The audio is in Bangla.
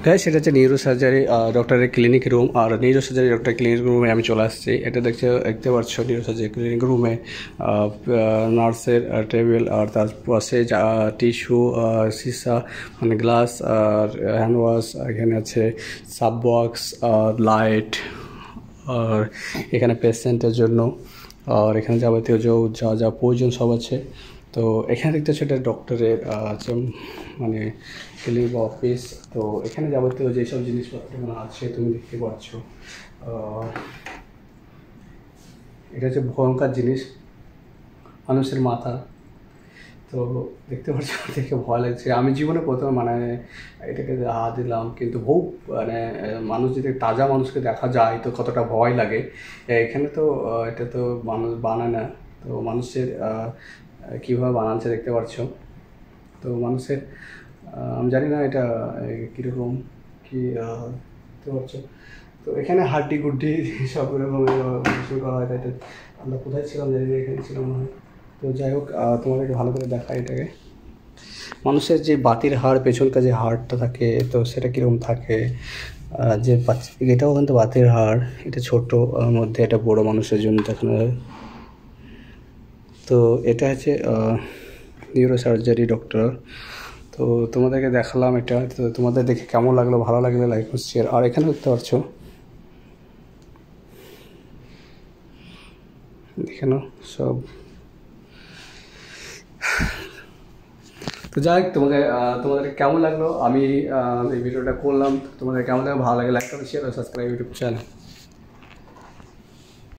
গাইস সেটা হচ্ছে নিউরো সার্জারি ডক্টরের ক্লিনিক রুম। আর নিউরো সার্জারি ডক্টর ক্লিনিক রুমে আমি চলে আসছি। এটা দেখতে পাচ্ছ নিউরো সার্জারি ক্লিনিক রুমে নার্সের টেবিল, আর তার পাশে টিস্যু, সিসা মানে গ্লাস, আর হ্যান্ড ওয়াশ, এখানে আছে সাব বক্স, আর লাইট, আর এখানে পেশেন্টের জন্য, আর এখানে যাবতীয় যা যা প্রয়োজন সব আছে। তো এখানে দেখতে হচ্ছে এটা ডক্টরের মানে ক্লিনিক বা অফিস। তো এখানে যাবতীয় যেসব জিনিসপত্র আছে তুমি দেখতে পাচ্ছ। এটা হচ্ছে ভয়ঙ্কর জিনিস, মানুষের মাথা। তো দেখতে পাচ্ছ, দেখে ভয় লাগছে। আমি জীবনে প্রথম মানে এটাকে হাত দিলাম, কিন্তু বহু মানে মানুষ যদি তাজা মানুষকে দেখা যায় তো কতটা ভয় লাগে। এখানে তো এটা তো মানুষ বানায় না, তো মানুষের কীভাবে বানাচ্ছে দেখতে পাচ্ছ। তো মানুষের আমি জানি না এটা কীরকম কী দেখতে পাচ্ছ। তো এখানে হাড্ডি গুড্ডি সব রকমের কিছু করা হয়। তাই আমরা কোথায় ছিলাম জানি না, এখানে ছিলাম মনে হয়। তো যাই হোক, তোমাদেরকে ভালো করে দেখা এটাকে। মানুষের যে বাতির হাড়, পেছনকার যে হাড়টা থাকে তো সেটা কীরকম থাকে, যে এটাও কিন্তু বাতির হাড়। এটা ছোট মধ্যে, এটা বড় মানুষের জন্য দেখানো হয়। তো এটা হচ্ছে নিউরো সার্জারি ডক্টর। তো তোমাদেরকে দেখালাম এটা। তো তোমাদের দেখে কেমন লাগলো, ভালো লাগলে লাইক শেয়ার। আর এখানে দেখতে পাচ্ছ, দেখে নাও সব। তো যাই হোক, তোমাদের কেমন লাগলো, আমি এই ভিডিওটা করলাম। তোমাদের কেমন লাগলো, ভালো লাগে লাইক করো, শেয়ার, সাবস্ক্রাইব ইউটিউব চ্যানেল।